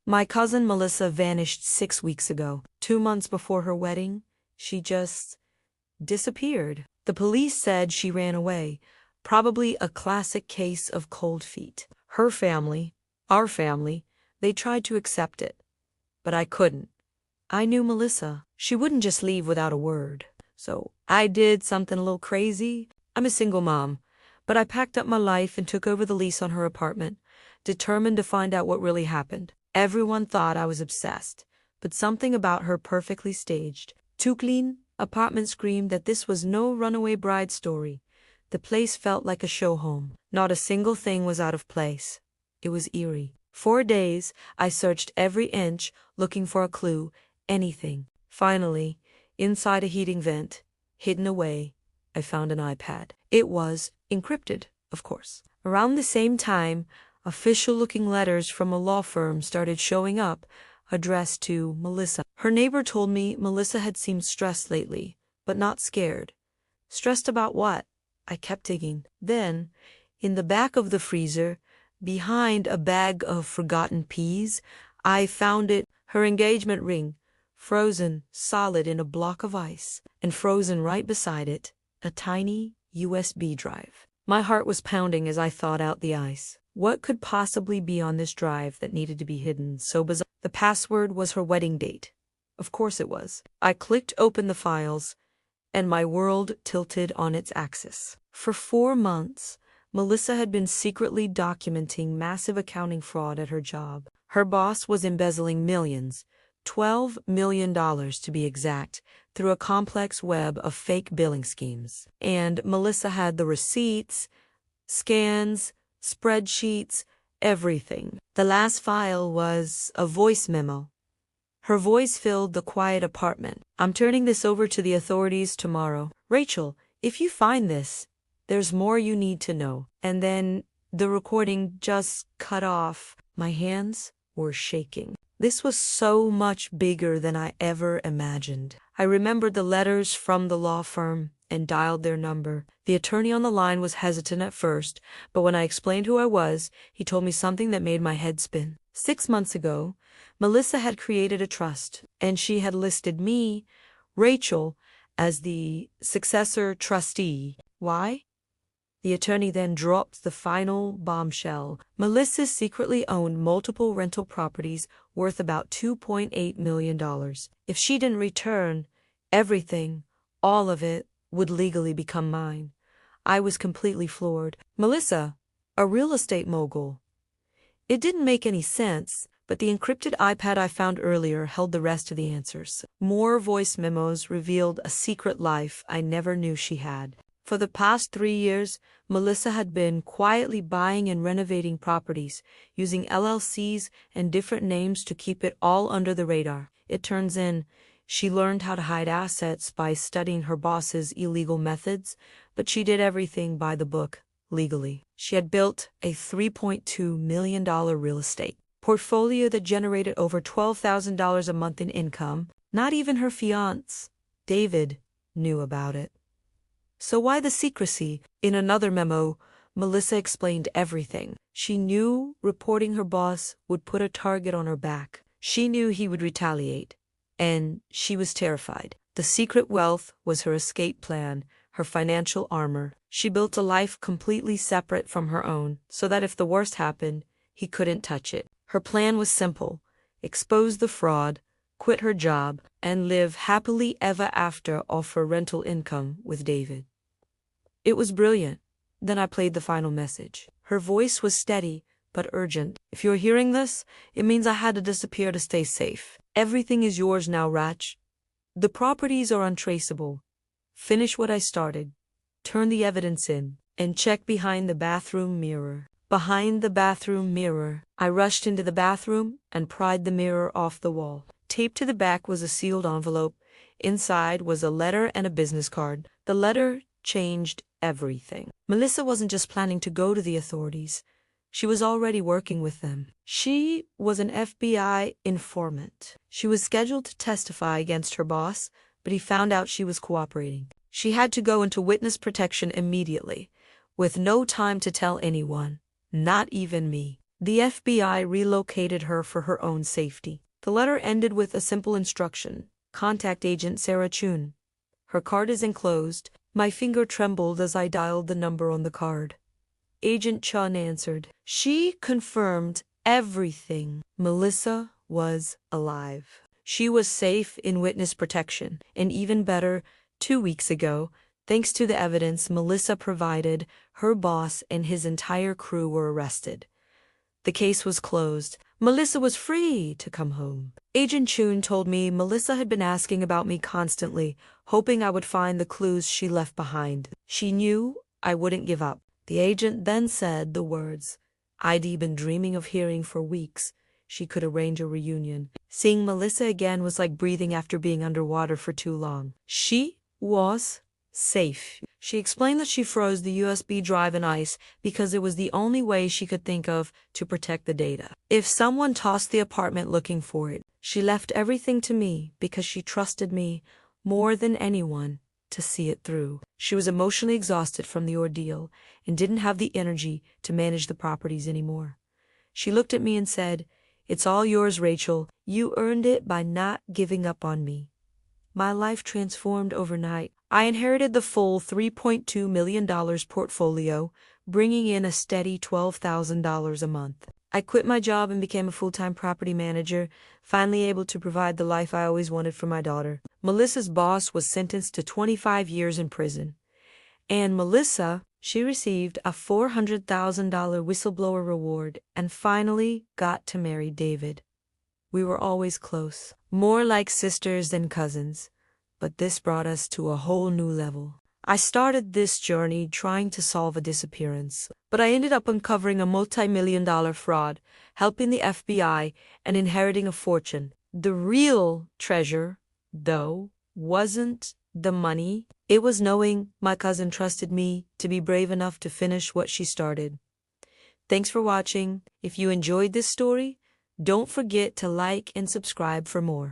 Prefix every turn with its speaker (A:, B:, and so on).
A: My cousin Melissa vanished 6 weeks ago. 2 months before her wedding, she just disappeared. The police said she ran away, probably a classic case of cold feet. Her family, our family, they tried to accept it, but I couldn't. I knew Melissa. She wouldn't just leave without a word. So I did something a little crazy. I'm a single mom, but I packed up my life and took over the lease on her apartment, determined to find out what really happened. Everyone thought I was obsessed, but something about her perfectly staged. Too clean, apartment screamed that this was no runaway bride story. The place felt like a show home. Not a single thing was out of place. It was eerie. 4 days, I searched every inch, looking for a clue, anything. Finally, inside a heating vent, hidden away, I found an iPad. It was encrypted, of course. Around the same time, official-looking letters from a law firm started showing up, addressed to Melissa. Her neighbor told me Melissa had seemed stressed lately, but not scared. Stressed about what? I kept digging. Then, in the back of the freezer, behind a bag of forgotten peas, I found it, her engagement ring, frozen solid in a block of ice, and frozen right beside it, a tiny USB drive. My heart was pounding as I thawed out the ice. What could possibly be on this drive that needed to be hidden so bizarre? The password was her wedding date. Of course it was. I clicked open the files, and my world tilted on its axis. For 4 months, Melissa had been secretly documenting massive accounting fraud at her job. Her boss was embezzling millions, $12 million to be exact, through a complex web of fake billing schemes. And Melissa had the receipts, scans, spreadsheets, everything. The last file was a voice memo. Her voice filled the quiet apartment. I'm turning this over to the authorities tomorrow. Rachel, if you find this, there's more you need to know. And then the recording just cut off. My hands were shaking. This was so much bigger than I ever imagined. I remembered the letters from the law firm and dialed their number. The attorney on the line was hesitant at first, but when I explained who I was, he told me something that made my head spin. 6 months ago, Melissa had created a trust, and she had listed me, Rachel, as the successor trustee. Why? The attorney then dropped the final bombshell. Melissa secretly owned multiple rental properties worth about $2.8 million. If she didn't return, everything, all of it, would legally become mine. I was completely floored. Melissa, a real estate mogul. It didn't make any sense, but the encrypted iPad I found earlier held the rest of the answers. More voice memos revealed a secret life I never knew she had. For the past 3 years, Melissa had been quietly buying and renovating properties, using LLCs and different names to keep it all under the radar. It turns in, she learned how to hide assets by studying her boss's illegal methods, but she did everything by the book, legally. She had built a $3.2 million real estate portfolio that generated over $12,000 a month in income. Not even her fiancé, David, knew about it. So why the secrecy? In another memo, Melissa explained everything. She knew reporting her boss would put a target on her back. She knew he would retaliate, and she was terrified. The secret wealth was her escape plan, her financial armor. She built a life completely separate from her own, so that if the worst happened, he couldn't touch it. Her plan was simple: expose the fraud, quit her job, and live happily ever after off her rental income with David. It was brilliant. Then I played the final message. Her voice was steady, but urgent. If you're hearing this, it means I had to disappear to stay safe. Everything is yours now, Rach. The properties are untraceable. Finish what I started. Turn the evidence in, and check behind the bathroom mirror. Behind the bathroom mirror. I rushed into the bathroom and pried the mirror off the wall. Taped to the back was a sealed envelope. Inside was a letter and a business card. The letter changed everything. Melissa wasn't just planning to go to the authorities. She was already working with them. She was an FBI informant. She was scheduled to testify against her boss, but he found out she was cooperating. She had to go into witness protection immediately, with no time to tell anyone, not even me. The FBI relocated her for her own safety. The letter ended with a simple instruction: contact Agent Sarah Chun. Her card is enclosed. My finger trembled as I dialed the number on the card. Agent Chun answered. She confirmed everything. Melissa was alive. She was safe in witness protection, and even better, 2 weeks ago, thanks to the evidence Melissa provided, her boss and his entire crew were arrested. The case was closed. Melissa was free to come home. Agent Chun told me Melissa had been asking about me constantly, hoping I would find the clues she left behind. She knew I wouldn't give up. The agent then said the words I'd been dreaming of hearing for weeks. She could arrange a reunion. Seeing Melissa again was like breathing after being underwater for too long. She was safe. She explained that she froze the USB drive in ice because it was the only way she could think of to protect the data. If someone tossed the apartment looking for it, she left everything to me because she trusted me more than anyone to see it through. She was emotionally exhausted from the ordeal and didn't have the energy to manage the properties anymore. She looked at me and said, "It's all yours, Rachel. You earned it by not giving up on me." My life transformed overnight. I inherited the full $3.2 million portfolio, bringing in a steady $12,000 a month. I quit my job and became a full-time property manager, finally able to provide the life I always wanted for my daughter. Melissa's boss was sentenced to 25 years in prison. And Melissa, she received a $400,000 whistleblower reward and finally got to marry David. We were always close, more like sisters than cousins, but this brought us to a whole new level. I started this journey trying to solve a disappearance, but I ended up uncovering a multi-million-dollar fraud, helping the FBI, and inheriting a fortune. The real treasure, though, wasn't the money. It was knowing my cousin trusted me to be brave enough to finish what she started. Thanks for watching. If you enjoyed this story, don't forget to like and subscribe for more.